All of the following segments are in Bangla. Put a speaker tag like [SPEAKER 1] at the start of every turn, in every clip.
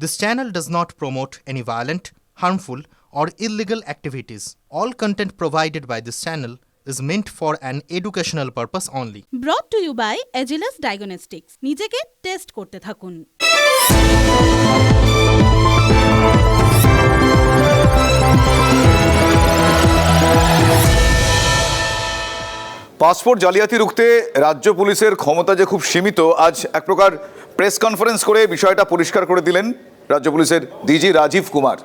[SPEAKER 1] This channel does not promote any violent, harmful, or illegal activities. All content provided by this channel is meant for an educational purpose only.
[SPEAKER 2] Brought to you by Agilus Diagnostics. নিজেকে টেস্ট করতে থাকুন।
[SPEAKER 3] পাসপোর্ট জালিয়াতি রুখতে রাজ্য পুলিশের ক্ষমতা যে খুব সীমিত, আজ এক প্রকার প্রেস কনফারেন্স করে বিষয়টা পরিষ্কার করে দিলেন রাজ্য পুলিশের ডিজি রাজীব কুমার।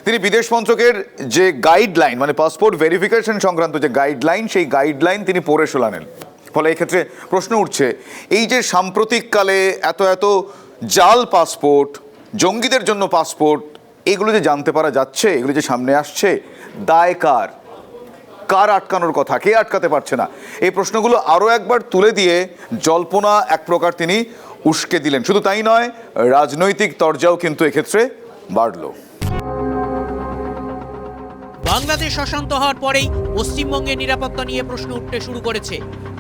[SPEAKER 3] তিনি বিদেশ মন্ত্রকের যে গাইডলাইন, মানে পাসপোর্ট ভেরিফিকেশন সংক্রান্ত যে গাইডলাইন, সেই গাইডলাইন তিনি পড়ে শোনালেন। ফলে এক্ষেত্রে প্রশ্ন উঠছে, এই যে সাম্প্রতিককালে এত জাল পাসপোর্ট, জঙ্গিদের জন্য পাসপোর্ট, এগুলো যে জানতে পারা যাচ্ছে, এগুলো যে সামনে আসছে, দায় কার? কার আটকানোর কথা? কে আটকাতে পারছে না? এই প্রশ্নগুলো আরও একবার তুলে দিয়ে জল্পনা এক প্রকার তিনি উস্কে দিলেন। শুধু তাই নয়, রাজনৈতিক তরজাও কিন্তু এক্ষেত্রে বাড়ল।
[SPEAKER 4] বাংলাদেশ অশান্ত হওয়ার পরেই পশ্চিমবঙ্গের নিরাপত্তা নিয়ে প্রশ্ন উঠতে শুরু করেছে।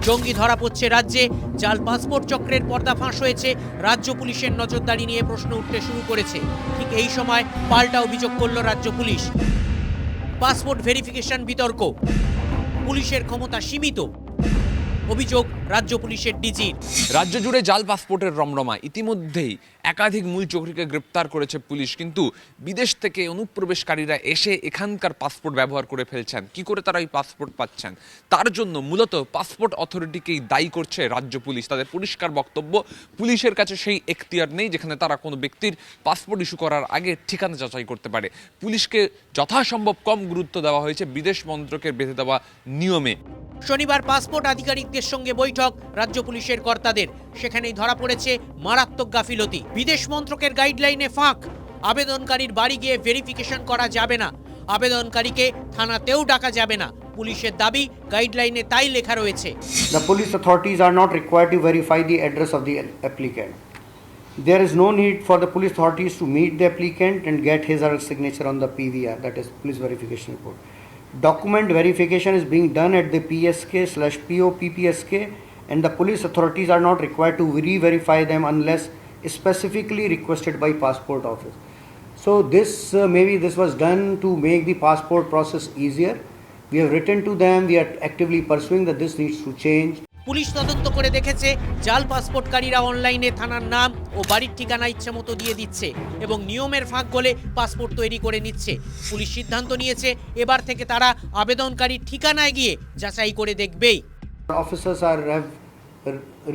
[SPEAKER 4] জঙ্গি ধরা পড়ছে রাজ্যে, জাল পাসপোর্ট চক্রের পর্দাফাঁস হয়েছে, রাজ্য পুলিশের নজরদারি নিয়ে প্রশ্ন উঠতে শুরু করেছে। ঠিক এই সময় পাল্টা অভিযোগ করল রাজ্য পুলিশ। পাসপোর্ট ভেরিফিকেশন বিতর্ক, পুলিশের ক্ষমতা সীমিত, অভিযোগ রাজ্য পুলিশের ডিজির।
[SPEAKER 5] রাজ্য জুড়ে জাল পাসপোর্টের রমরমা। ইতিমধ্যেই একাধিক মূল চক্রীকে গ্রেপ্তার করেছে পুলিশ, কিন্তু বিদেশ থেকে অনুপ্রবেশকারীরা এসে এখানকার পাসপোর্ট ব্যবহার করে ফেলছেন। কি করে তারা এই পাসপোর্ট পাচ্ছেন, তার জন্য মূলত পাসপোর্ট অথরিটিকেই দায়ী করছে রাজ্য পুলিশ। তাদের পরিষ্কার বক্তব্য, পুলিশের কাছে সেই এখতিয়ার নেই যেখানে তারা কোনো ব্যক্তির পাসপোর্ট ইস্যু করার আগে ঠিকানা যাচাই করতে পারে। পুলিশকে যথাসম্ভব কম গুরুত্ব দেওয়া হয়েছে বিদেশ মন্ত্রকের বেঁধে দেওয়া নিয়মে।
[SPEAKER 4] শনিবার পাসপোর্ট আধিকারিকদের সঙ্গে বৈঠক রাজ্য পুলিশের কর্তাদের। সেখানেই ধরা পড়েছে মারাত্মক গাফিলতি। বিদেশ মন্ত্রকের গাইডলাইনে ফাঁক। আবেদনকারীর বাড়ি গিয়ে ভেরিফিকেশন করা যাবে না, আবেদনকারীকে থানাতেও ডাকা যাবে না। পুলিশের দাবি, গাইডলাইনে তাই লেখা রয়েছে।
[SPEAKER 6] The police authorities are not required to verify the address of the applicant. There is no need for the police authorities to meet the applicant and get his or her signature on the PVR, that is police verification report. Document verification is being done at the PSK/POPPSK, and the police authorities are not required to re-verify them unless specifically requested by passport office. So this maybe this was done to make the passport process easier. We have written to them, we are actively pursuing that this needs to change.
[SPEAKER 4] Police তদন্ত করে দেখেছে জাল পাসপোর্টকারীরা অনলাইনে থানার নাম ও বাড়ির ঠিকানা ইচ্ছে মতো দিয়ে দিচ্ছে এবং নিয়মের ফাঁক গলে পাসপোর্ট তৈরি করে নিচ্ছে। পুলিশ সিদ্ধান্ত নিয়েছে এবার থেকে তারা আবেদনকারীর ঠিকানায় গিয়ে যাচাই করে দেখবেই।
[SPEAKER 6] Officers have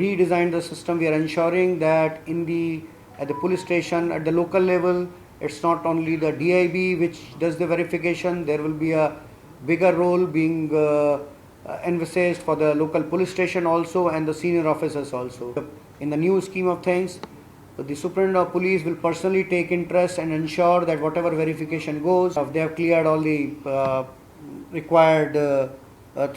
[SPEAKER 6] redesigned the system. We are ensuring that at the police station, at the local level, it's not only the DIB which does the verification. There will be a bigger role being envisaged for the local police station also and the senior officers also. In the new scheme of things, the superintendent of police will personally take interest and ensure that whatever verification goes, they have cleared all the required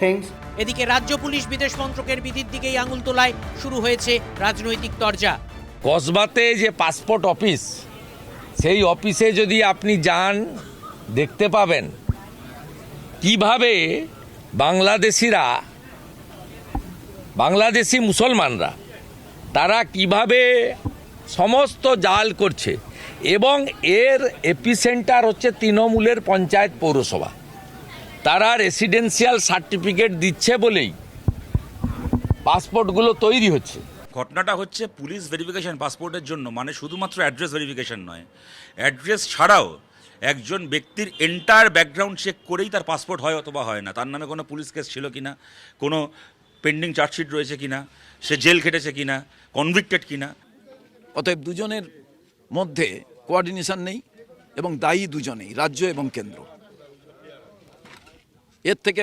[SPEAKER 6] things.
[SPEAKER 4] এদিকে রাজ্য পুলিশ বিদেশ মন্ত্রকের বিধির দিকেই আঙুল তোলায় শুরু হয়েছে রাজনৈতিক তরজা।
[SPEAKER 7] কসবাতে যে পাসপোর্ট অফিস, সেই অফিসে যদি আপনি যান, দেখতে পাবেন কিভাবে বাংলাদেশি মুসলমানরা তারা কিভাবে সমস্ত জাল করছে, এবং এর এপিসেন্টার হচ্ছে তৃণমূলের পঞ্চায়েত পৌরসভা। তারা রেসিডেন্সিয়াল সার্টিফিকেট দিচ্ছে বলেই পাসপোর্টগুলো তৈরি হচ্ছে।
[SPEAKER 8] ঘটনাটা হচ্ছে পুলিশ ভেরিফিকেশন পাসপোর্টের জন্য, মানে শুধুমাত্র অ্যাড্রেস ভেরিফিকেশন নয়, অ্যাড্রেস ছাড়াও একজন ব্যক্তির এন্টায়ার ব্যাকগ্রাউন্ড চেক করেই তার পাসপোর্ট হয় অথবা হয় না। তার নামে কোনো পুলিশ কেস ছিল কিনা, কোনো পেন্ডিং চার্জশিট রয়েছে কিনা, সে জেল খেটেছে কিনা, কনভিক্টেড কিনা।
[SPEAKER 9] অতএব দুজনের মধ্যে কোঅর্ডিনেশন নেই এবং দায়ী দুজনেই, রাজ্য এবং কেন্দ্র। এর থেকে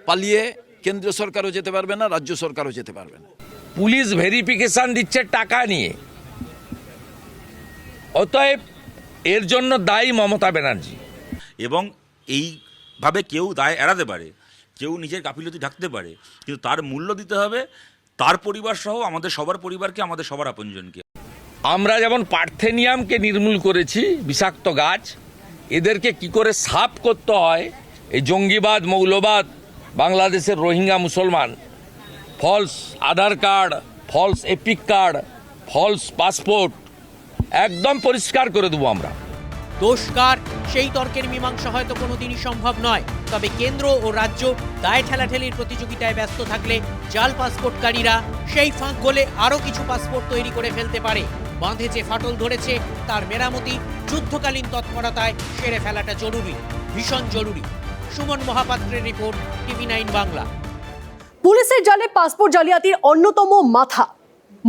[SPEAKER 9] পালিয়ে কেন্দ্রীয় সরকারও যেতে পারবে না, রাজ্য সরকারও যেতে পারবে না।
[SPEAKER 7] পুলিশ ভেরিফিকেশন দিচ্ছে টাকা নিয়ে, অতএব এর জন্য দায়ী মমতা ব্যানার্জি।
[SPEAKER 8] এবং এইভাবে কেউ দায় এড়াতে পারে, কেউ নিজের গাফিলতি ঢাকতে পারে, কিন্তু তার মূল্য দিতে হবে তার পরিবার সহ আমাদের সবার পরিবারকে, আমাদের সবার আপনজনকে।
[SPEAKER 7] আমরা যেমন পার্থেনিয়ামকে নির্মূল করেছি, বিষাক্ত গাছ, এদেরকে কি করে সাফ করতে হয়, এই জঙ্গিবাদ, মৌলবাদ, বাংলাদেশের রোহিঙ্গা মুসলমান, false Aadhaar card, false EPIC card, false passport, একদম পরিষ্কার করে দেবো আমরা।
[SPEAKER 4] দোষ কার সেই তর্কের মীমাংসা হয়তো কোনোদিনই সম্ভব নয়, তবে কেন্দ্র ও রাজ্য দায় ঠেলাঠেলির প্রতিযোগিতায় ব্যস্ত থাকলে জাল পাসপোর্টকারীরা সেই ফাঁক গলে আরও কিছু পাসপোর্ট তৈরি করে ফেলতে পারে। বাঁধে যে ফাটল ধরেছে তার মেরামতি যুদ্ধকালীন তৎপরতায় সেরে ফেলাটা জরুরি, ভীষণ জরুরি। সুমন মহাপাত্রের রিপোর্ট, TV9 বাংলা।
[SPEAKER 10] পুলিশের জালে পাসপোর্ট জালিয়াতির অন্যতম মাথা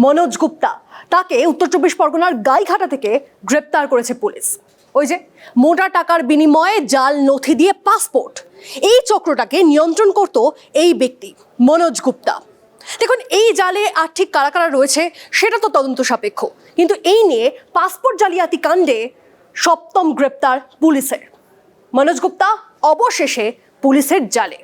[SPEAKER 10] মনোজ গুপ্তা, তাকে উত্তর চব্বিশ পরগনার গাইঘাটা থেকে গ্রেপ্তার করেছে পুলিশ। ওই যে মোটা টাকার বিনিময়ে জাল নথি দিয়ে পাসপোর্ট, এই চক্রটাকে নিয়ন্ত্রণ করত এই ব্যক্তি মনোজ গুপ্তা। দেখুন, এই জালে আর ঠিক কারা কারা রয়েছে সেটা তো তদন্ত সাপেক্ষ, কিন্তু এই নিয়ে পাসপোর্ট জালিয়াতি কাণ্ডে সপ্তম গ্রেপ্তার পুলিশের। মনোজ গুপ্তা অবশেষে পুলিশের জালে।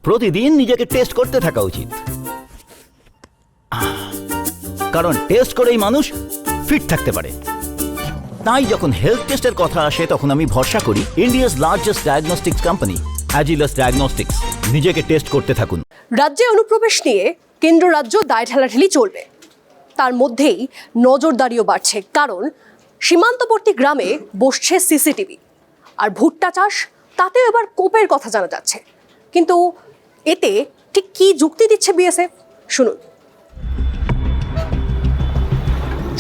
[SPEAKER 11] প্রতিদিন নিজেকে টেস্ট করতে থাকা উচিত, কারণ টেস্ট করেই মানুষ ফিট থাকতে পারে। তাই যখন হেলথ টেস্টের কথা আসে তখন আমি ভরসা করি India's largest diagnostics company Agilus diagnostics. নিজেকে টেস্ট করতে থাকুন।
[SPEAKER 10] রাজ্যে অনুপ্রবেশ নিয়ে কেন্দ্র রাজ্য দায় ঠেলাঠেলি চলবে, তার মধ্যেই নজরদারিও বাড়ছে, কারণ সীমান্তবর্তী গ্রামে বসছে সিসিটিভি। আর ভুট্টা চাষ, তাতেও এবার কোপের কথা জানা যাচ্ছে। কিন্তু এতে ঠিক কী যুক্তি দিচ্ছে বিএসএফ, শুনুন।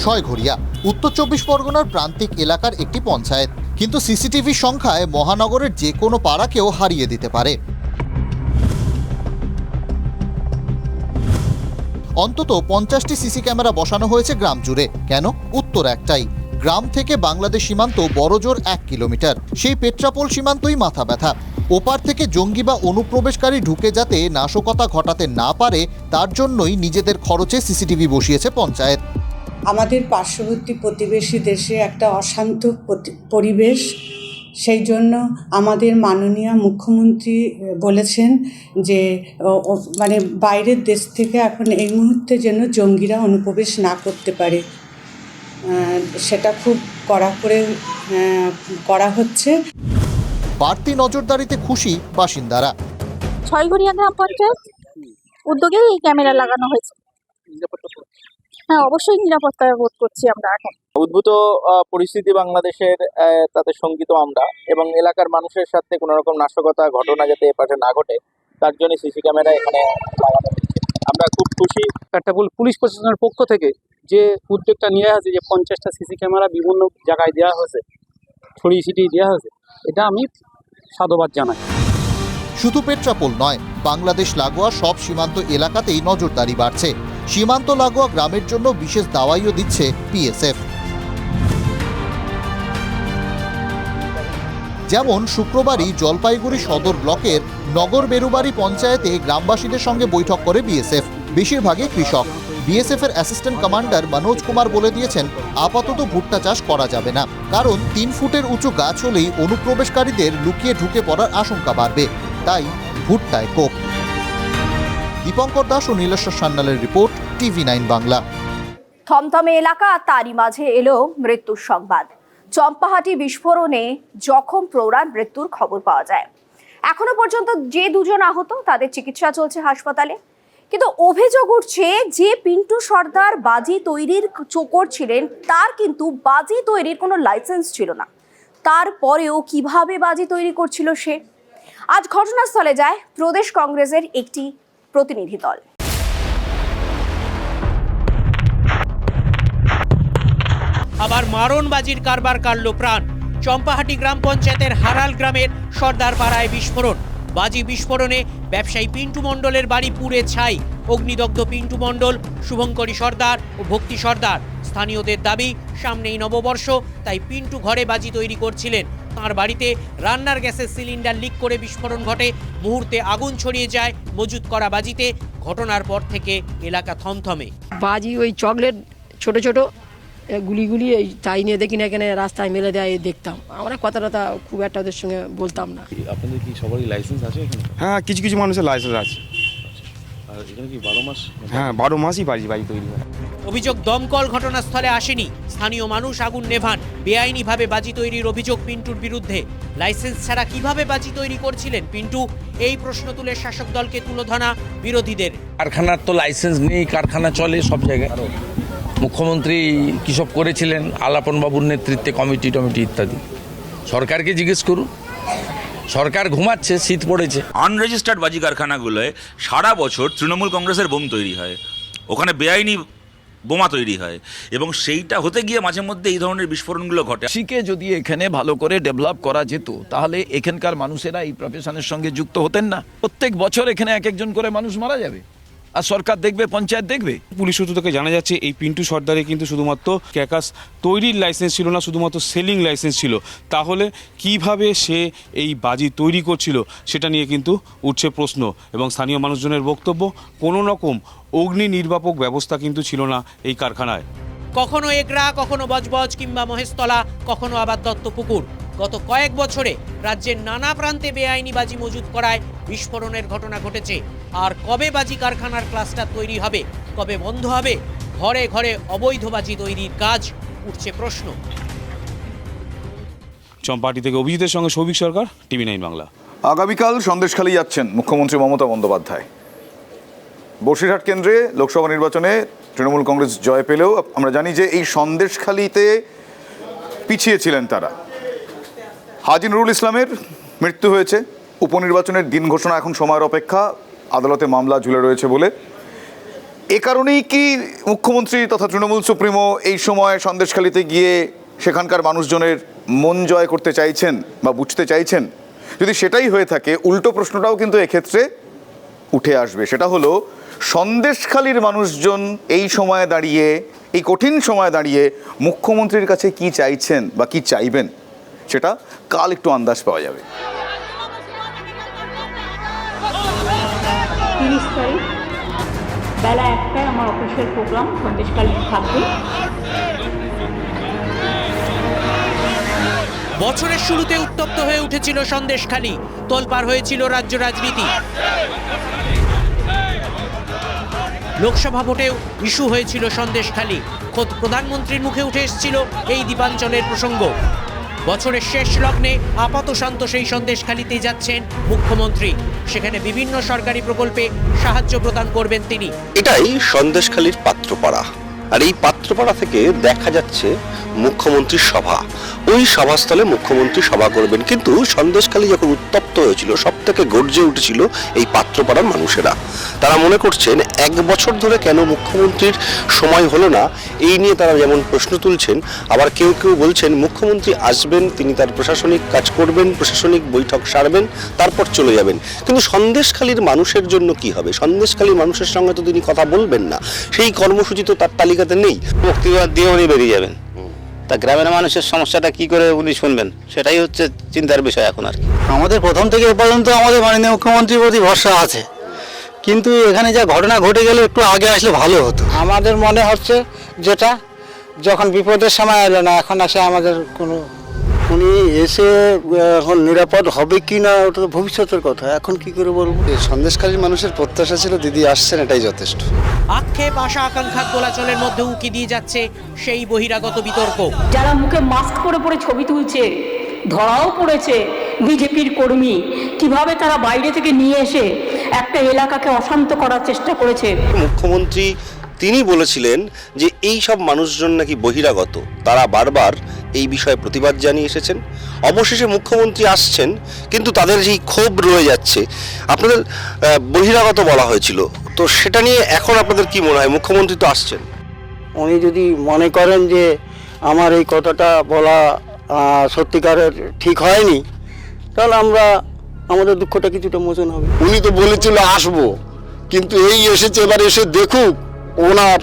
[SPEAKER 1] ছয়ঘরিয়া উত্তর 24 পরগনার প্রান্তিক এলাকার একটি পঞ্চায়েত, কিন্তু সিসিটিভি সংখ্যায় মহানগরের যে কোনো পাড়াকেও হারিয়ে দিতে পারে। অন্তত 50টি সিসি ক্যামেরা বসানো হয়েছে গ্রাম জুড়ে। কেন? উত্তর একটাই, গ্রাম থেকে বাংলাদেশ সীমান্ত বড়জোর 1 কিলোমিটার। সেই পেট্রাপোল সীমান্তই মাথা ব্যথা। ওপার থেকে জঙ্গি বা অনুপ্রবেশকারী ঢুকে যাতে নাশকতা ঘটাতে না পারে, তার জন্যই নিজেদের খরচে সিসিটিভি বসিয়েছে পঞ্চায়েত।
[SPEAKER 12] আমাদের পার্শ্ববর্তী প্রতিবেশী দেশে একটা অশান্ত পরিবেশ, সেই জন্য আমাদের মাননীয় মুখ্যমন্ত্রী বলেছেন যে মানে বাইরের দেশ থেকে এখন এই মুহূর্তে যেন জঙ্গিরা অনুপ্রবেশ না করতে পারে, সেটা খুব কড়া করে করা হচ্ছে।
[SPEAKER 1] বাড়তি নজরদারিতে খুশি বাসিন্দারা।
[SPEAKER 2] ছয়ঘরিয়া গ্রাম পঞ্চায়েত উদ্যোগেই এই ক্যামেরা লাগানো হয়েছে। হ্যাঁ, অবশ্যই নিরাপত্তা বোধ করছি আমরা এখন।
[SPEAKER 13] উদ্ভূত পরিস্থিতি বাংলাদেশের, তাতে শঙ্কিত আমরা, এবং এলাকার মানুষের সাথে কোনো রকম নাশকতা ঘটনা যাতে এপাশে না ঘটে তার জন্য সিসি ক্যামেরা এখানে লাগানো হয়েছে। আমরা খুব খুশি।
[SPEAKER 6] পেট্রাপোল পুলিশ প্রশাসনের পক্ষ থেকে যে উদ্যোগটা নিয়ে আছে, যে 50টা সিসি ক্যামেরা বিভিন্ন জায়গায় দেওয়া হয়েছে, ছড়িয়ে ছিটিয়ে দেওয়া হয়েছে, এটা আমি সাধুবাদ জানাই।
[SPEAKER 1] শুধু পেট্রাপোল নয়, বাংলাদেশ লাগোয়া সব সীমান্ত এলাকাতেই নজরদারি বাড়ছে। সীমান্ত লাগোয়া গ্রামের জন্য বিশেষ দাওয়াইও দিচ্ছে বিএসএফ। যেমন শুক্রবারই জলপাইগুড়ি সদর ব্লকের নগর বেরুবাড়ি পঞ্চায়েতে গ্রামবাসীদের সঙ্গে বৈঠক করে বিএসএফ। বেশিরভাগই কৃষক। বিএসএফ এর অ্যাসিস্ট্যান্ট কমান্ডার মনোজ কুমার বলে দিয়েছেন, আপাতত ভুট্টা চাষ করা যাবে না, কারণ 3 ফুটের উঁচু গাছ হলেই অনুপ্রবেশকারীদের লুকিয়ে ঢুকে পড়ার আশঙ্কা বাড়বে। তাই ভুট্টায় কোপ। দীপঙ্কর দাস ও নীলেশ্বর সান্যালের রিপোর্ট, TV9 বাংলা।
[SPEAKER 10] থমথমে এলাকা, তারই মাঝে এলো মৃত্যুর সংবাদ। চম্পাহাটি বিস্ফোরণে জখম প্রৌঢ়ার মৃত্যুর খবর পাওয়া যায়। এখনো পর্যন্ত যে 2 জন আহত, তাদের চিকিৎসা চলছে হাসপাতালে। কিন্তু অভিযোগ উঠছে যে পিন্টু সর্দার বাজি তৈরির চোকর ছিলেন, তার কিন্তু বাজি তৈরির কোনো লাইসেন্স ছিল না। তারপরেও কিভাবে বাজি তৈরি করছিল সে? আজ ঘটনাস্থলে যায় প্রদেশ কংগ্রেসের একটি প্রতিনিধি দল।
[SPEAKER 4] আবার মারণবাজির কারবার কাটল প্রাণ। চম্পাহাটি গ্রাম পঞ্চায়েতের হারাল গ্রামের সর্দার পাড়ায় বিস্ফোরণ। বাজি বিস্ফোরণে ব্যবসায়ী পিন্টু মণ্ডলের বাড়ি পুড়ে ছাই। অগ্নিদগ্ধ পিন্টু মণ্ডল, শুভঙ্করী সর্দার ও ভক্তি সর্দার। স্থানীয়দের দাবি, সামনেই নববর্ষ, তাই পিন্টু ঘরে বাজি তৈরি করছিলেন। তার বাড়িতে রান্নার গ্যাসের সিলিন্ডার লিক করে বিস্ফোরণ ঘটে। মুহূর্তে আগুন ছড়িয়ে যায় মজুত করা বাজিতে। ঘটনার পর থেকে এলাকা থমথমে।
[SPEAKER 14] বাজি ওই চকলেট ছোট ছোট গুলি এই চাই নিয়ে দেখি না, এখানে রাস্তায় মেলে দেয় দেখতাম। আমরা কথা খুব একটা ওদের সঙ্গে বলতাম না।
[SPEAKER 15] আপনাদের কি সবারই লাইসেন্স আছে এখানে?
[SPEAKER 16] হ্যাঁ, কিছু কিছু মানুষের লাইসেন্স আছে।
[SPEAKER 15] আর এখানে কি 12 মাস?
[SPEAKER 16] হ্যাঁ, 12 মাসই বাজি তৈরি হয়।
[SPEAKER 4] অভিযোগ, দমকল ঘটনাস্থলে আসেনি। স্থানীয় মানুষ আগুন নেভান। বেআইনিভাবে বাজি তৈরির অভিযোগ পিন্টুর বিরুদ্ধে। লাইসেন্স ছাড়া কিভাবে বাজি তৈরি করছিলেন পিন্টু? এই প্রশ্ন তুলে শাসক দলকে তুলোধনা বিরোধীদের।
[SPEAKER 7] কারখানার তো লাইসেন্স নেই, কারখানা চলে সব জায়গায়। মুখ্যমন্ত্রী কী সব করেছিলেন, আলাপন বাবুর নেতৃত্বে কমিটি ইত্যাদি। সরকারকে জিজ্ঞেস করুন। সরকার ঘুমাচ্ছে, শীত পড়েছে।
[SPEAKER 8] আনরেজিস্টার্ড বাজি কারখানাগুলোয় সারা বছর তৃণমূল কংগ্রেসের বোম তৈরি হয়, ওখানে বেআইনি বোমা তৈরি হয়, এবং সেইটা হতে গিয়ে মাঝে মধ্যে এই ধরনের বিস্ফোরণগুলো ঘটে।
[SPEAKER 9] কৃষিকে যদি এখানে ভালো করে ডেভেলপ করা যেত, তাহলে এখানকার মানুষেরা এই প্রফেশনের সঙ্গে যুক্ত হতেন না। প্রত্যেক বছর এখানে এক একজন করে মানুষ মারা যাবে, আর সরকার দেখবে, পঞ্চায়েত দেখবে।
[SPEAKER 16] পুলিশ সূত্র থেকে জানা যাচ্ছে এই পিন্টু সর্দারে কিন্তু শুধুমাত্র ক্যাকাস তৈরির লাইসেন্স ছিল না, শুধুমাত্র সেলিং লাইসেন্স ছিল। তাহলে কিভাবে সে এই বাজি তৈরি করছিল সেটা নিয়ে কিন্তু উঠছে প্রশ্ন, এবং স্থানীয় মানুষজনের বক্তব্য, কোনো রকম অগ্নি নির্বাপক ব্যবস্থা কিন্তু ছিল না এই কারখানায়।
[SPEAKER 4] কখনো এগরা, কখনো বজবজ কিংবা মহেশতলা, কখনো আবার দত্তপুকুর। গত কয়েক বছরে রাজ্যের নানা প্রান্তে বেআইনি বাজি মজুত করায় বিস্ফোরণের ঘটনা ঘটেছে। আর কবে বাজি কারখানার ক্লাস্টার তৈরি হবে, কবে বন্ধ হবে, ঘরে ঘরে অবৈধ বাজি তৈরির কাজ, উঠছে প্রশ্ন।
[SPEAKER 16] চম্পাহাটি থেকে অভিজিতের সঙ্গে সৌভিক সরকার, TV9 বাংলা।
[SPEAKER 3] আগামীকাল সন্দেশখালী যাচ্ছেন মুখ্যমন্ত্রী মমতা বন্দ্যোপাধ্যায়। বসিরহাট কেন্দ্রে লোকসভা নির্বাচনে তৃণমূল কংগ্রেস জয় পেলেও আমরা জানি যে এই সন্দেশখালীতে পিছিয়ে ছিলেন তারা। হাজী নুরুল ইসলামের মৃত্যু হয়েছে, উপনির্বাচনের দিন ঘোষণা এখন সময়ের অপেক্ষা, আদালতে মামলা ঝুলে রয়েছে বলে। এ কারণেই কি মুখ্যমন্ত্রী তথা তৃণমূল সুপ্রিমো এই সময় সন্দেশখালীতে গিয়ে সেখানকার মানুষজনের মন জয় করতে চাইছেন বা বুঝতে চাইছেন? যদি সেটাই হয়ে থাকে, উল্টো প্রশ্নটাও কিন্তু এক্ষেত্রে উঠে আসবে। সেটা হলো, সন্দেশখালীর মানুষজন এই সময়ে দাঁড়িয়ে, এই কঠিন সময়ে দাঁড়িয়ে মুখ্যমন্ত্রীর কাছে কি চাইছেন বা কি চাইবেন, সেটা কাল একটু আন্দাজ পাওয়া যাবে।
[SPEAKER 17] 30 তারিখ বেলা 1টায় আমার অফিসিয়াল প্রোগ্রাম সন্দেশখালী থাকবে।
[SPEAKER 4] বছরের শুরুতে উত্তপ্ত হয়ে উঠেছিল সন্দেশখালী, তোলপাড় হয়েছিল রাজ্য রাজনীতি। লোকসভা ভোটেও ইস্যু হয়েছিল সন্দেশখালী, খোদ প্রধানমন্ত্রীর মুখে উঠে এসেছিল এই দ্বীপাঞ্চলের প্রসঙ্গ। বছরের শেষ লগ্নে আপাত শান্ত সেই সন্দেশখালীতেই যাচ্ছেন মুখ্যমন্ত্রী। সেখানে বিভিন্ন সরকারি প্রকল্পে সাহায্য প্রদান করবেন তিনি।
[SPEAKER 18] এটাই সন্দেশখালীর পাত্রপাড়া, আর এই পাত্রপাড়া থেকে দেখা যাচ্ছে মুখ্যমন্ত্রীর সভা। ওই সভাস্থলে মুখ্যমন্ত্রী সভা করবেন, কিন্তু সন্দেশখালী যখন উত্তপ্ত হয়েছিল সব থেকে গর্জে উঠেছিল এই পাত্রপাড়ার মানুষেরা। তারা মনে করছেন 1 বছর ধরে কেন মুখ্যমন্ত্রীর সময় হলো না, এই নিয়ে তারা যেমন প্রশ্ন তুলছেন, আবার কেউ কেউ বলছেন মুখ্যমন্ত্রী আসবেন, তিনি তার প্রশাসনিক কাজ করবেন, প্রশাসনিক বৈঠক সারবেন, তারপর চলে যাবেন। কিন্তু সন্দেশখালীর মানুষের জন্য কি হবে? সন্দেশখালীর মানুষের সঙ্গে তো তিনি কথা বলবেন না, সেই কর্মসূচি তো তার তালিকাতে নেই।
[SPEAKER 19] বক্তব্য দিয়ে উনি বেরিয়ে যাবেন, তা গ্রামের মানুষের সমস্যাটা কি করে উনি শুনবেন, সেটাই হচ্ছে চিন্তার বিষয় এখন। আর আমাদের প্রথম থেকে এ পর্যন্ত আমাদের মাননীয় মুখ্যমন্ত্রীর প্রতি ভরসা আছে, কিন্তু এখানে যা ঘটনা ঘটে গেলে একটু আগে আসলে ভালো হতো। আমাদের মনে হচ্ছে যেটা যখন বিপদের সময় এলো না, এখন আসে আমাদের কোনো, উনি এসে এখন নিরাপদ হবে কি না ওটা তো ভবিষ্যতের কথা, এখন কি করে বলবো।
[SPEAKER 20] সন্দেশখালীর মানুষের প্রত্যাশা ছিল দিদি আসছেন, এটাই যথেষ্ট।
[SPEAKER 4] আক্ষেপ, আশা আকাঙ্ক্ষার দোলাচলের মধ্যে উকি দিয়ে যাচ্ছে সেই বহিরাগত বিতর্ক।
[SPEAKER 17] যারা মুখে মাস্ক পরে পরে ছবি তুলছে, ধরাও পড়েছে বিজেপির কর্মী, কিভাবে তারা বাইরে থেকে নিয়ে এসে একটা এলাকাকে অশান্ত করার চেষ্টা করেছে।
[SPEAKER 18] মুখ্যমন্ত্রী তিনি বলেছিলেন যে এই সব মানুষজন নাকি বহিরাগত, তারা বারবার এই বিষয়ে প্রতিবাদ জানিয়ে এসেছেন। অবশেষে মুখ্যমন্ত্রী আসছেন, কিন্তু তাদের যেই ক্ষোভ রয়ে যাচ্ছে। আপনাদের বহিরাগত বলা হয়েছিল, তো সেটা নিয়ে এখন আপনাদের কি মনে হয়? মুখ্যমন্ত্রী তো আসছেন,
[SPEAKER 19] উনি যদি মনে করেন যে আমার এই কথাটা বলা সত্যিকারের ঠিক হয়নি, তাহলে আমাদের দুঃখটা কিছুটা মোচন হবে।
[SPEAKER 20] উনি তো বলেছিল আসবো, কিন্তু এই এসেছে, এবার এসে দেখুক ওনার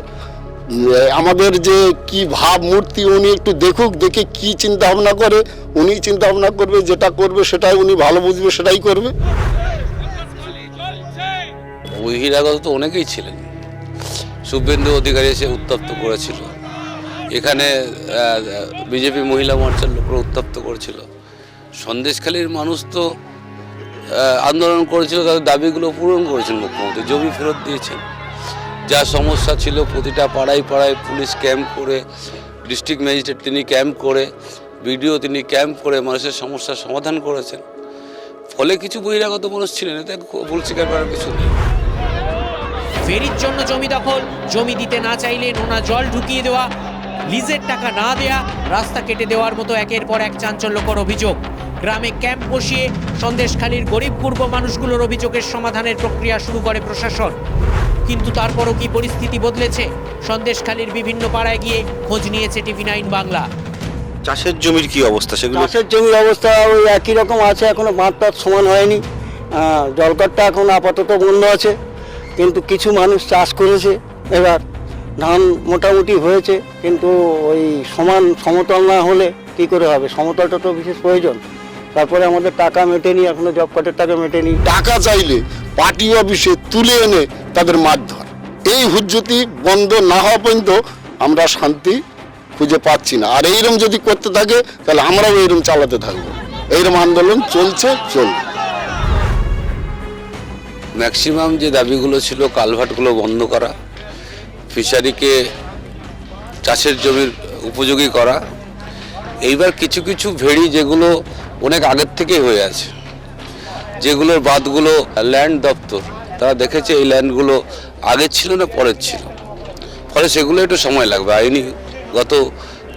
[SPEAKER 20] আমাদের যে কি ভাবমূর্তি, উনি একটু দেখুক, দেখে কি চিন্তা ভাবনা করে। উনি চিন্তা ভাবনা করবে, যেটা করবে সেটাই উনি ভালো বুঝবে, সেটাই করবে।
[SPEAKER 21] বহিরাগত তো অনেকেই ছিলেন, শুভেন্দু অধিকারী এসে উত্তপ্ত করেছিল, এখানে বিজেপি মহিলা মোর্চার লোকরা উত্তপ্ত করেছিল। সন্দেশখালীর মানুষ তো আন্দোলন করেছিল, তাদের দাবিগুলো পূরণ করেছেন মুখ্যমন্ত্রী, জমি ফেরত দিয়েছেন। যা সমস্যা ছিল প্রতিটা পাড়ায় পাড়ায় পুলিশ ক্যাম্প করে, ডিস্ট্রিক্ট ম্যাজিস্ট্রেট তিনি ক্যাম্প করে, বিডিও তিনি ক্যাম্প করে মানুষের সমস্যার সমাধান করেছেন। ফলে কিছু বহিরাগত মানুষ ছিলেন, এতে ভুল স্বীকার করার কিছু নেই।
[SPEAKER 4] ফেরির জন্য জমি দখল, জমি দিতে না চাইলে নোনা জল ঢুকিয়ে দেওয়া, লিজের টাকা না দেয়া, রাস্তা কেটে দেওয়ার মতো একের পর এক চাঞ্চল্যকর অভিযোগ। গ্রামে ক্যাম্প বসিয়ে সন্দেশখালীর গরিব পূর্ব মানুষগুলোর অভিযোগের সমাধানের প্রক্রিয়া শুরু করে প্রশাসন। কিন্তু তারপরও কি পরিস্থিতি বদলেছে? সন্দেশখালীর বিভিন্ন পাড়ায় গিয়ে খোঁজ নিয়েছে TV9 বাংলা।
[SPEAKER 18] চাষের জমির কি অবস্থা? সেগুলো
[SPEAKER 19] চাষের জমির অবস্থা ওই একই রকম আছে, এখনো বাঁধ সমান হয়নি। জলকারটা এখন আপাতত বন্ধ আছে, কিন্তু কিছু মানুষ চাষ করেছে। এবার ধান মোটামুটি হয়েছে, কিন্তু ওই সমতল না হলে কি করে হবে? সমতলটা তো বিশেষ প্রয়োজন। তারপরে আমাদের টাকা মেটেনি, এখনো জব কার্ডের টাকা মেটেনি।
[SPEAKER 20] টাকা চাইলে পার্টি অফিসে তুলে এনে তাদের মারধর, এই হুজ্জতি বন্ধ না হওয়া পর্যন্ত আমরা শান্তি খুঁজে পাচ্ছি না। আর এইরকম যদি করতে থাকে তাহলে আমরাও এইরকম চালাতে থাকবো। এইরকম আন্দোলন চলছে।
[SPEAKER 21] ম্যাক্সিমাম যে দাবিগুলো ছিল, কালভার্টগুলো বন্ধ করা, ফিশারিকে চাষের জমির উপযোগী করা, এইবার কিছু কিছু ভেড়ি যেগুলো অনেক আগের থেকেই হয়ে আছে, যেগুলোর বাঁধগুলো ল্যান্ড দপ্তর তারা দেখেছে এই ল্যান্ডগুলো আগের ছিল না পরের ছিল, ফলে সেগুলো একটু সময় লাগবে। আইনিগত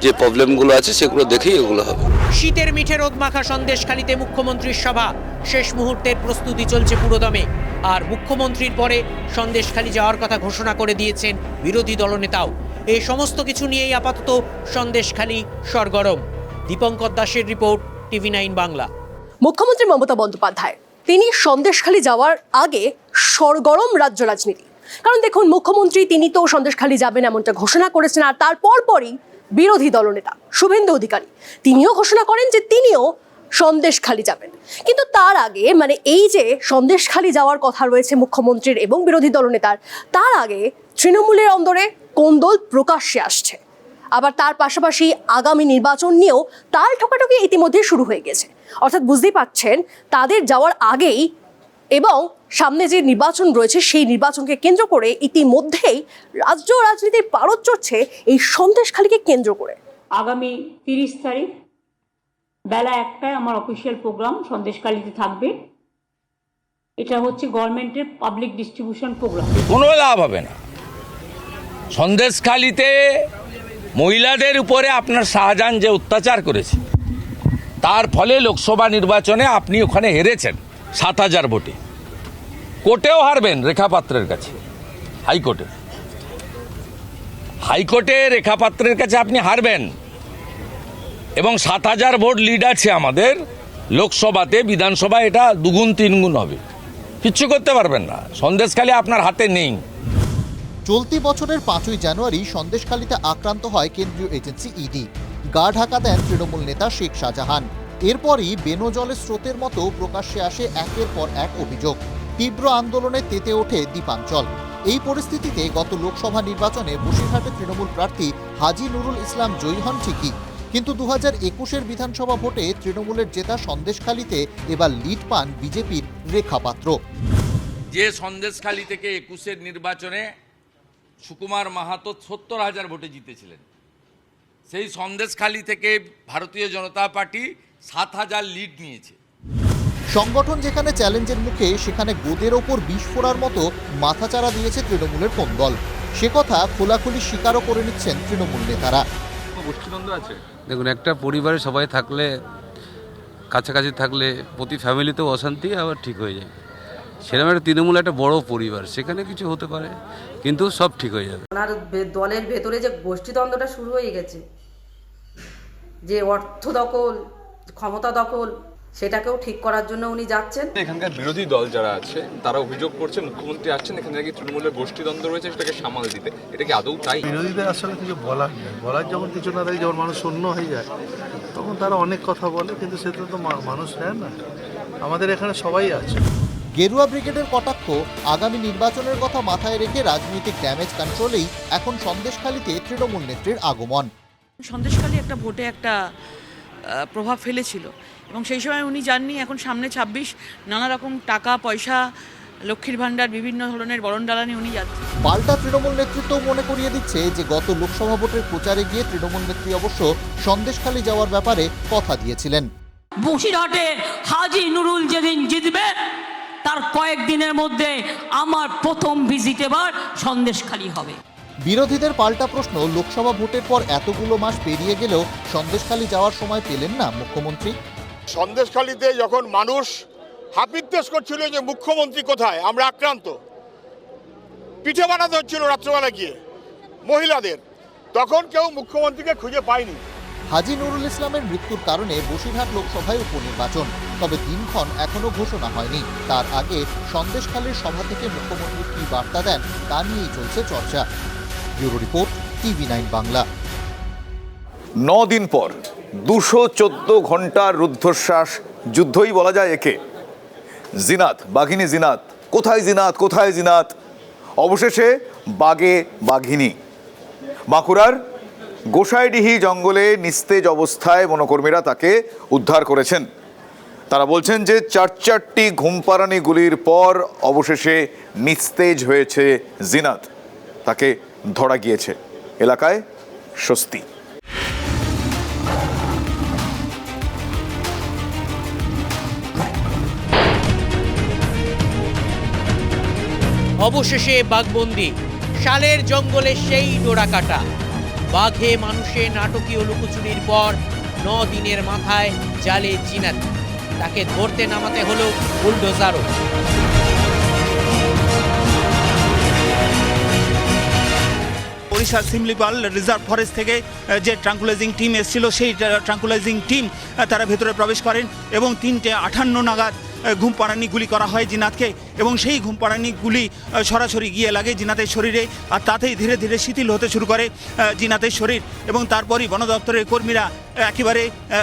[SPEAKER 21] যে প্রবলেমগুলো আছে সেগুলো দেখেই এগুলো হবে।
[SPEAKER 4] শীতের মিঠে রোদ মাখা সন্দেশখালীতে মুখ্যমন্ত্রীর সভা, শেষ মুহূর্তের প্রস্তুতি চলছে পুরোদমে। আর মুখ্যমন্ত্রীর পরে সন্দেশখালী যাওয়ার কথা ঘোষণা করে দিয়েছেন বিরোধী দলনেতাও। এই সমস্ত কিছু নিয়েই আপাতত সন্দেশখালী সরগরম। দীপঙ্কর দাসের রিপোর্ট, TV9 বাংলা।
[SPEAKER 10] মুখ্যমন্ত্রী মমতা বন্দ্যোপাধ্যায় তিনি সন্দেশখালী যাওয়ার আগে সরগরম রাজ্য রাজনীতি। কারণ দেখুন, মুখ্যমন্ত্রী তিনি তো সন্দেশখালী যাবেন এমনটা ঘোষণা করেছেন, আর তারপর পরই বিরোধী দলনেতা শুভেন্দু অধিকারী তিনিও ঘোষণা করেন যে তিনিও সন্দেশখালী যাবেন। কিন্তু তার আগে, মানে এই যে সন্দেশখালী যাওয়ার কথা রয়েছে মুখ্যমন্ত্রীর এবং বিরোধী দলনেতার, তার আগে তৃণমূলের অন্দরে কোন্দল প্রকাশ্যে আসছে। আবার তার পাশাপাশি আগামী নির্বাচন নিয়েও তাল ঠোকাঠুকি ইতিমধ্যে শুরু হয়ে গেছে। অর্থাৎ বুঝতেই পাচ্ছেন, তাদের যাওয়ার আগেই এবং সামনে যে নির্বাচন রয়েছে সেই নির্বাচনকে কেন্দ্র করে ইতিমধ্যেই রাজ্য রাজনীতির পারদ চড়ছে এই সন্দেশখালীকে কেন্দ্র করে।
[SPEAKER 17] আগামী 30 তারিখ বেলা 1টায় আমার অফিসিয়াল প্রোগ্রাম সন্দেশখালীতে থাকবে। এটা হচ্ছে গভর্নমেন্টের পাবলিক ডিস্ট্রিবিউশন প্রোগ্রাম।
[SPEAKER 7] কোনো লাভ হবে না। সন্দেশখালীতে মহিলাদের উপরে আপনার শাহজাহান যে অত্যাচার করেছে, তার ফলে লোকসভা নির্বাচনে আপনি ওখানে হেরেছেন 7000 ভোটে। কোর্টেও হারবেন রেখাপাত্রের কাছে, হাইকোর্টে রেখাপাত্রের কাছে আপনি হারবেন। এবং 7000 ভোট লিড আছে আমাদের লোকসভাতে, বিধানসভায় এটা 2-3 গুণ হবে। কিচ্ছু করতে পারবেন না, সন্দেশখালী আপনার হাতে নেই।
[SPEAKER 1] চলতি বছরের 5ই জানুয়ারি সন্দেশখালীতে আক্রান্ত হয় কেন্দ্রীয় এজেন্সি ইডি। গা ঢাকা দেন তৃণমূল নেতা শেখ শাহজাহান। এরপরই বেনজলের স্রোতের মতো প্রকাশ্যে আসে একের পর এক অভিযোগ। তীব্র আন্দোলনে তেতে ওঠে দ্বীপাঞ্চল। এই পরিস্থিতিতে গত লোকসভা নির্বাচনে বসিরহাটে তৃণমূল প্রার্থী হাজি নুরুল ইসলাম জয়ী হন ঠিকই, কিন্তু 2021-এর বিধানসভা ভোটে তৃণমূলের জেতা সন্দেশখালীতে এবার লিড পান বিজেপির রেখাপাত্র।
[SPEAKER 7] যে সন্দেশখালী থেকে 21-এর নির্বাচনে সুকুমার মাহাতো 70,000 ভোটে জিতেছিলেন, সেই সন্দেশখালী থেকে ভারতীয় জনতা পার্টি 7,000 লিড নিয়েছে।
[SPEAKER 1] সংগঠন যেখানে চ্যালেঞ্জের মুখে, সেখানে গোদের ওপর বিষ ফোড়ার মতো মাথাচাড়া দিয়েছে তৃণমূলের কোন দল, সে কথা খোলাখুলি স্বীকারও করে নিচ্ছেন তৃণমূল নেতারা।
[SPEAKER 21] দেখুন, একটা পরিবারে সবাই থাকলে, কাছাকাছি থাকলে প্রতি ফ্যামিলিতেও অশান্তি আবার ঠিক হয়ে যায়। সেরকম একটা তৃণমূল একটা বড় পরিবার, সেখানে কিছু হতে পারে, কিন্তু সব ঠিক হয়ে যাবে।
[SPEAKER 14] ওনার দলের ভেতরে যে গোষ্ঠীদ্বন্দ্বটা শুরু হয়ে গেছে, যে অর্থ দখল, ক্ষমতা দখল, সেটাকেও ঠিক করার জন্য উনি যাচ্ছেন।
[SPEAKER 5] এখানকার বিরোধী দল যারা আছে তারা অভিযোগ করছে মুখ্যমন্ত্রী আসছেন এখানে নাকি তৃণমূলের গোষ্ঠীদ্বন্দ্ব রয়েছে, সেটাকে সামাল দিতে। এটা কি আদৌ তাই?
[SPEAKER 22] বিরোধীদের আসলে কিছু বলার যখন কিছু না থাকে, যখন মানুষ শূন্য হয়ে যায় তখন তারা অনেক কথা বলে, কিন্তু সেটা তো মানুষ নেয় না। আমাদের এখানে সবাই আছে।
[SPEAKER 1] গেরুয়া ব্রিগেডের কটাক্ষ, আগামী নির্বাচনের কথা মাথায় রেখে রাজনৈতিক ড্যামেজ কন্ট্রোলেই এখন সন্দেশখালীতে তৃণমূল নেত্রীর আগমন।
[SPEAKER 23] সন্দেশখালী একটা ভোটে একটা প্রভাব ফেলেছিল এবং সেই সময় উনি যাননি। এখন সামনে 26, নানা রকম টাকা পয়সা, লক্ষ্মীর ভাণ্ডার, বিভিন্ন ধরনের বরণডালা উনি যাচ্ছেন।
[SPEAKER 1] পাল্টা তৃণমূল নেতৃত্ব মনে করিয়ে দিচ্ছে যে গত লোকসভা ভোটের প্রচারে গিয়ে তৃণমূল নেত্রী অবশ্য সন্দেশখালী যাওয়ার ব্যাপারে কথা দিয়েছিলেন।
[SPEAKER 17] বসিরহাটে হাজি নুরুল যেদিন জিতবে তার কয়েকদিনের মধ্যে আমার প্রথম ভিজিট এবার সন্দেশখালী হবে।
[SPEAKER 1] বিরোধীদের পাল্টা প্রশ্ন, লোকসভা ভোটের পর এতগুলো মাস পেরিয়ে গেলেও সন্দেশখালী যাওয়ার সময় পেলেন না মুখ্যমন্ত্রী।
[SPEAKER 24] সন্দেশখালীতে যখন মানুষ হাপিত্তেশ করছিল যে মুখ্যমন্ত্রী কোথায়, আমরা আক্রান্ত, পিঠে বানাতে হচ্ছিল রাত্রেবেলা গিয়ে মহিলাদের, তখন কেউ মুখ্যমন্ত্রীকে খুঁজে পায়নি।
[SPEAKER 1] হাজি নুরুল ইসলামের মৃত্যুর কারণে বসিরহাট লোকসভায় উপনির্বাচন, তবে দিনক্ষণ এখনো ঘোষণা হয়নি। তার আগে সন্দেশখালীর সভা থেকে মুখ্যমন্ত্রী কি বার্তা দেন তা নিয়েই চলছে চর্চা। Bureau report, TV9 Bangla.
[SPEAKER 3] 9 দিন পর 214 ঘন্টার রুদ্ধশ্বাস যুদ্ধই বলা যায় একে। জিনাত, বাঘিনী জিনাত, কোথায় জিনাত, কোথায় জিনাত? অবশেষে বাঘে বাঘিনী। বাঁকুড়ার গোসাইডিহি জঙ্গলে নিস্তেজ অবস্থায় বনকর্মীরা তাকে উদ্ধার করেছেন। তারা বলছেন যে 4টি ঘুমপাড়ানি গুলির পর অবশেষে নিস্তেজ হয়েছে জিনাত, তাকে ধরা গিয়েছে। এলাকায় স্বস্তি।
[SPEAKER 4] অবশেষে বাঘবন্দি, শালের জঙ্গলে সেই ডোরাকাটা বাঘে মানুষে নাটকীয় লুকোচুরির পর 9 দিনের মাথায় জালে জিনাত, তাকে ধরতে নামাতে হলো বুলডোজারও।
[SPEAKER 2] ওড়িশার সিমলিপাল রিজার্ভ ফরেস্ট থেকে যে ট্রাঙ্কুলাইজিং টিম এসেছিল সেই ট্রাঙ্কুলাইজিং টিম তারা ভেতরে প্রবেশ করেন এবং 3:58 নাগাদ ঘুমপাড়ানি গুলি করা হয় জিনাতকে, এবং সেই ঘুমপাড়ানি গুলি সরাসরি গিয়ে লাগে জিনাতের শরীরে, আর তাতেই ধীরে ধীরে শিথিল হতে শুরু করে জিনাতের শরীর। এবং তারপরই বন দপ্তরের কর্মীরা একেবারে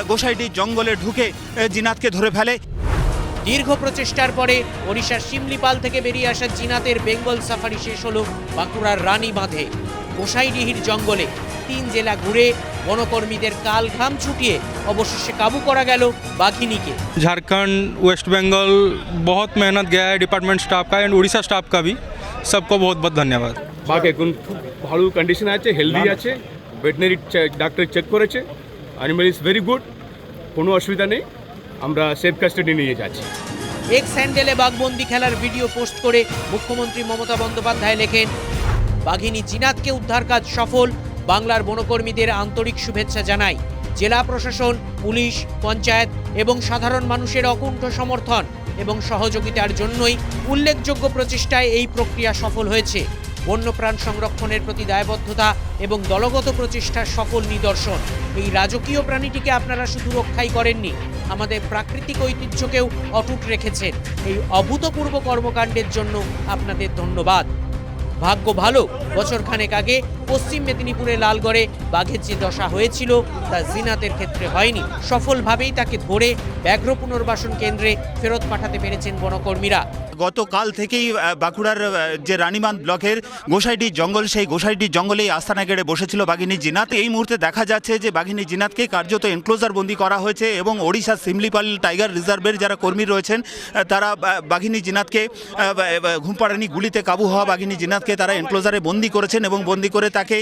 [SPEAKER 2] গোসাইডির জঙ্গলে ঢুকে জিনাতকে ধরে ফেলে।
[SPEAKER 4] দীর্ঘ প্রচেষ্টার পরে ওড়িশার শিমলিপাল থেকে বেরিয়ে আসা জিনাতের বেঙ্গল সাফারি শেষ হলো বাঁকুড়ার রানী বাঁধে। গোসাইডিহির জঙ্গলে 3 জেলা ঘুরে বনকর্মীদের কাল ঘাম ছুটিয়ে অবশেষে কাবু করা গেল বাঘিনীকে।
[SPEAKER 11] झारखंड वेस्ट बंगाल बहुत मेहनत गया है डिपार्टमेंट स्टाफ का एंड उड़ीसा स्टाफ का भी, सबको बहुत बहुत धन्यवाद।
[SPEAKER 12] বাঘ এখন খুব ভালো কন্ডিশন আছে, হেলদি আছে, ভেটেনারি ডাক্তার চেক করেছে, অ্যানিমাল ইজ ভেরি গুড, কোনো অসুবিধা নেই, আমরা সেফ কাস্টাডি নিয়ে যাচ্ছি।
[SPEAKER 4] এক স্যান্ডেলে বাঘবন্দি খেলার ভিডিও পোস্ট করে মুখ্যমন্ত্রী মমতা বন্দ্যোপাধ্যায় লেখেন, বাঘিনী জিনাতকে উদ্ধার কাজ সফল, বাংলার বনকর্মীদের আন্তরিক শুভেচ্ছা জানাই। জেলা প্রশাসন, পুলিশ, পঞ্চায়েত এবং সাধারণ মানুষের অকুণ্ঠ সমর্থন এবং সহযোগিতার জন্যই উল্লেখযোগ্য প্রচেষ্টায় এই প্রক্রিয়া সফল হয়েছে। বন্যপ্রাণ সংরক্ষণের প্রতি দায়বদ্ধতা এবং দলগত প্রচেষ্টার সফল নিদর্শন। এই রাজকীয় প্রাণীটিকে আপনারা শুধু রক্ষাই করেননি, আমাদের প্রাকৃতিক ঐতিহ্যকেও অটুট রেখেছেন। এই অভূতপূর্ব কর্মকাণ্ডের জন্য আপনাদের ধন্যবাদ। ভাগ্য ভালো, বছরখানেক আগে পশ্চিম মেদিনীপুরে লালগড়ে বাঘের যে দশা হয়েছিল তা জিনাতের ক্ষেত্রে হয়নি। সফলভাবেই তাকে ধরে ব্যাঘ্র পুনর্বাসন কেন্দ্রে ফেরত পাঠাতে পেরেছেন বনকর্মীরা।
[SPEAKER 2] গতকাল থেকেই বাঁকুড়ার যে রানীবাঁধ ব্লকের গোসাইডির জঙ্গল, সেই গোসাইডির জঙ্গলেই আস্তানা গেড়ে বসেছিল বাঘিনী জিনাত। এই মুহূর্তে দেখা যাচ্ছে যে বাঘিনী জিনাতকে কার্যত এনক্লোজার বন্দি করা হয়েছে এবং ওড়িশার সিমলিপাল টাইগার রিজার্ভের যারা কর্মী রয়েছেন তারা বাঘিনী জিনাতকে ঘুমপাড়ানি গুলিতে কাবু হওয়া বাঘিনী জিনাতকে তারা এনক্লোজারে বন্দি করেছেন এবং বন্দি করে তাকে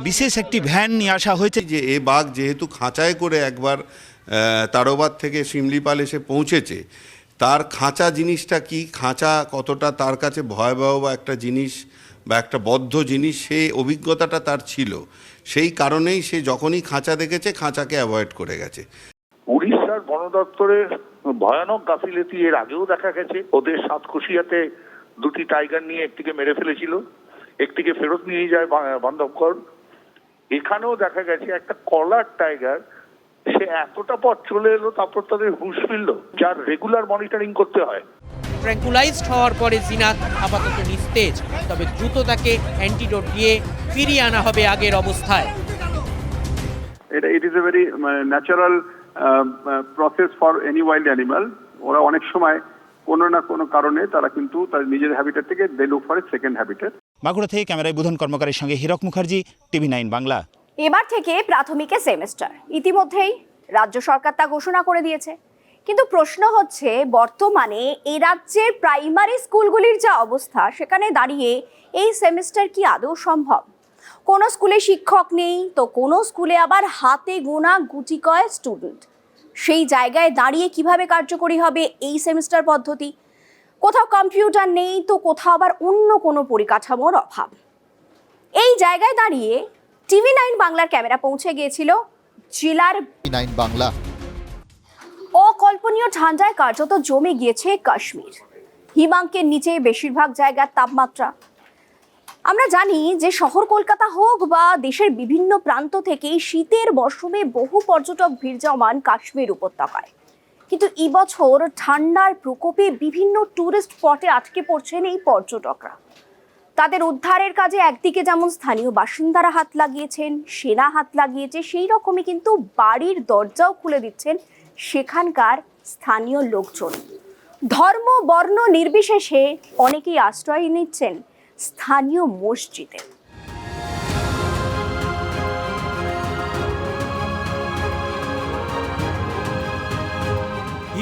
[SPEAKER 2] বিশেষ একটি ভ্যান নিয়ে আসা হয়েছে।
[SPEAKER 13] যে এ বাঘ যেহেতু খাঁচায় করে একবার তারোবাদ থেকে শিমলিপাল এসে পৌঁছেছে, তার খাঁচা জিনিসটা কি, খাঁচা কতটা তার কাছে ভয়াবহ বা একটা জিনিস বা একটা বদ্ধ জিনিস, সেই অভিজ্ঞতাটা তার ছিল। সেই কারণেই সে যখনই খাঁচা দেখেছে খাঁচাকে অ্যাভয়েড করে গেছে।
[SPEAKER 25] উড়িষ্যার বন দপ্তরের ভয়ানক গাফিলতি এর আগেও দেখা গেছে। ওদের সাতকোশিয়াতে 2টি টাইগার নিয়ে একটিকে মেরে ফেলেছিল, একটিকে ফেরত নিয়ে যায় বন দপ্তর। এখানেও দেখা গেছে একটা কলার টাইগার, সে এতটা পথ চলে এলো, তারপর তাদের হুঁশ ফিরল, যার রেগুলার মনিটরিং করতে হয়।
[SPEAKER 4] ট্র্যাঙ্কুলাইজড হওয়ার পরে জিনাত আপাতত নিস্তেজ, তবে দ্রুত তাকে অ্যান্টিডোট দিয়ে ফিরিয়ে আনা হবে আগের অবস্থায়।
[SPEAKER 26] It is a very natural process for any wild animal. ওরা অনেক সময় কোনো না কোনো কারণে তারা কিন্তু তার নিজের হ্যাবিটেট থেকে they look for a second habitat.
[SPEAKER 2] Bankura থেকে ক্যামেরায় বুধন কর্মকারের সঙ্গে হীরক মুখার্জি, TV9 বাংলা।
[SPEAKER 27] এবার থেকে প্রাথমিকের সেমেস্টার ইতিমধ্যেই রাজ্য সরকার তা ঘোষণা করে দিয়েছে, কিন্তু প্রশ্ন হচ্ছে বর্তমানে এই রাজ্যের প্রাইমারি স্কুলগুলির যা অবস্থা, সেখানে দাঁড়িয়ে এই সেমেস্টার কি আদৌ সম্ভব? কোনো স্কুলে শিক্ষক নেই, তো কোনো স্কুলে আবার হাতে গোনা গুটিকয় স্টুডেন্ট। সেই জায়গায় দাঁড়িয়ে কিভাবে কার্যকরী হবে এই সেমেস্টার পদ্ধতি? কোথাও কম্পিউটার নেই, তো কোথাও আবার অন্য কোনো পরিকাঠামোর অভাব। এই জায়গায় দাঁড়িয়ে TV9 বাংলার ক্যামেরা পৌঁছে গিয়েছিল জেলার
[SPEAKER 1] TV9 বাংলা।
[SPEAKER 27] অকল্পনীয় ঠান্ডায় কার্যত জমে গিয়েছে কাশ্মীর। হিমাঙ্কের নিচে বেশিরভাগ জায়গার তাপমাত্রা। আমরা জানি যে শহর কলকাতা হোক বা দেশের বিভিন্ন প্রান্ত থেকে শীতের মরশুমে বহু পর্যটক ভিড় জমান কাশ্মীর উপত্যকায়, কিন্তু এবছর ঠান্ডার প্রকোপে বিভিন্ন টুরিস্ট স্পটে আটকে পড়ছেন এই পর্যটকরা। তাদের উদ্ধারের কাজে একদিকে যেমন স্থানীয় বাসিন্দারা হাত লাগিয়েছেন, সেনা হাত লাগিয়েছে, সেই রকমই কিন্তু বাড়ির দরজাও খুলে দিচ্ছেন সেখানকার স্থানীয় লোকজন। ধর্ম বর্ণ নির্বিশেষে অনেকেই আশ্রয় নিচ্ছেন স্থানীয় মসজিদে।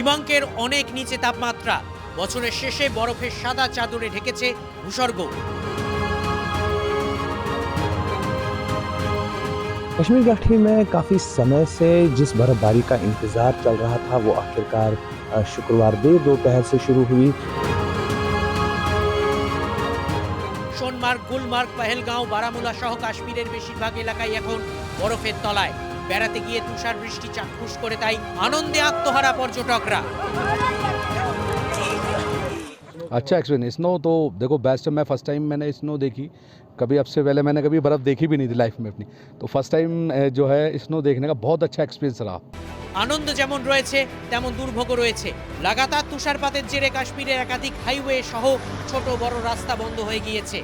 [SPEAKER 4] হিমাঙ্কের অনেক নিচে তাপমাত্রা, বছরের শেষে বরফের সাদা চাদরে ঢেকেছে ভূস্বর্গ।
[SPEAKER 6] कश्मीर घाटी में काफ़ी समय से जिस बर्फबारी का इंतज़ार चल रहा था वो आखिरकार शुक्रवार देर दोपहर से शुरू हुई।
[SPEAKER 4] সোনমার্গ, গুলমার্গ, পেহেলগাঁও, বারামুলা সহ কাশ্মীরের বেশিরভাগ এলাকায় এখন বরফের তলায়। বেড়াতে গিয়ে তুষার বৃষ্টি চাক্ষুষ করে তাই আনন্দে আত্মহারা পর্যটকরা।
[SPEAKER 8] अच्छा एक्सपीरियंस स्नो तो देखो बेस्ट है। मैं फर्स्ट टाइम मैंने स्नो देखी, कभी अब से पहले मैंने कभी बर्फ़ देखी भी नहीं थी लाइफ में अपनी, तो फर्स्ट टाइम जो है स्नो देखने का बहुत अच्छा एक्सपीरियंस रहा।
[SPEAKER 4] আনন্দ যেমন রয়েছে তেমন দুর্ভোগও রয়েছে। লাগাতার তুষারপাতের জেরে কাশ্মীরের একাধিক হাইওয়ে সহ ছোট বড় রাস্তা বন্ধ হয়ে গিয়েছে।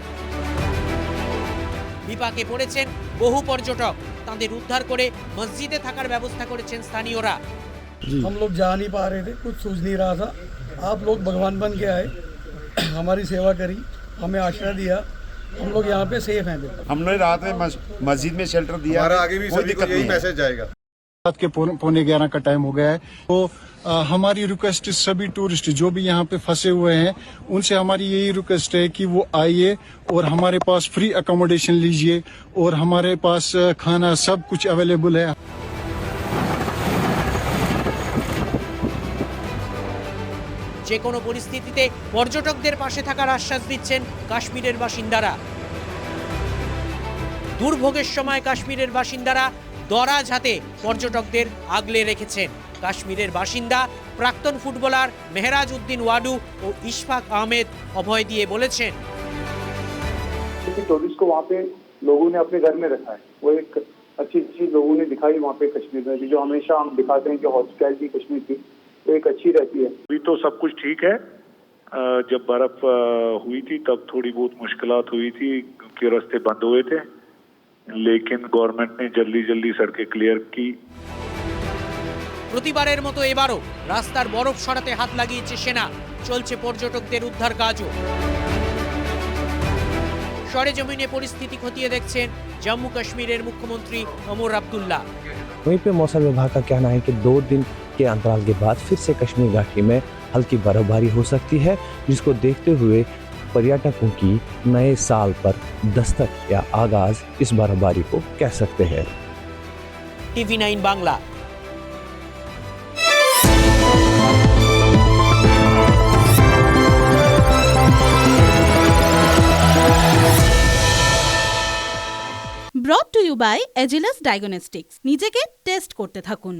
[SPEAKER 4] বিপাকে পড়েছেন বহু পর্যটক। তাদের উদ্ধার করে মসজিদে থাকার ব্যবস্থা করেছেন স্থানীয়রা।
[SPEAKER 9] हम लोग जा नहीं पा रहे थे, कुछ सूझ नहीं रहा था। आप लोग भगवान बन के आए, हमारी सेवा करी, हमें आश्रय दिया, हम लोग यहाँ पे सेफ हैं।
[SPEAKER 15] हमने रात में मस्जिद में शेल्टर दिया, हमारा आगे भी कोई दिक्कत नहीं मैसेज जाएगा।
[SPEAKER 26] रात के 11:45 का टाइम हो गया है, तो हमारी रिक्वेस्ट सभी टूरिस्ट जो भी यहाँ पे फंसे हुए हैं उनसे हमारी यही रिक्वेस्ट है कि वो आइए और हमारे पास फ्री अकोमोडेशन लीजिए और हमारे पास खाना सब कुछ अवेलेबल है।
[SPEAKER 4] যে কোনো পরিস্থিতিতে পর্যটকদের পাশে থাকার আশ্বাস দিচ্ছেন কাশ্মীরের বাসিন্দারা। দুর্ভোগের সময় কাশ্মীরের বাসিন্দারা দরাজ হাতে পর্যটকদের আগলে রেখেছেন। কাশ্মীরের বাসিন্দা প্রাক্তন ফুটবলার মেহরাজ উদ্দিন ওয়াডু ও ইশফাক আহমেদ অভয় দিয়ে বলেছেন,
[SPEAKER 26] टूरिस्ट को वहाँ पे लोगों ने अपने घर में रखा है, वो एक अच्छी चीज लोगों ने दिखाई वहाँ पे कश्मीर में, जो हमेशा हम दिखाते हैं कि हॉस्पिटैलिटी कश्मीर की तो एक अच्छी रहती है।
[SPEAKER 25] अभी तो सब कुछ ठीक है। जब बर्फ हुई थी तब थोड़ी बहुत मुश्किलात हुई थी क्योंकि रास्ते बंद हुए थे, लेकिन गवर्नमेंट ने जल्दी जल्दी सड़कें क्लियर की।
[SPEAKER 4] প্রতিবারের মতো এবারও রাস্তার বরফ সরাতে হাত লাগিয়েছে সেনা। চলছে পর্যটকদের উদ্ধার কাজও। সরেজমিনে পরিস্থিতি খতিয়ে দেখছেন জম্মু কাশ্মীরের মুখ্যমন্ত্রী ওমর আব্দুল্লাহ।
[SPEAKER 6] वहीं पे मौसम विभाग का कहना है कि 2 दिन के अंतराल के बाद फिर से कश्मीर घाटी में हल्की बर्फबारी हो सकती है, जिसको देखते हुए पर्यटकों की नए साल पर दस्तक या आगाज इस बर्फबारी को कह सकते हैं।
[SPEAKER 4] TV9 Bangla.
[SPEAKER 16] Brought to you by Agilus diagnostics. নিজেকে টেস্ট করতে থাকুন।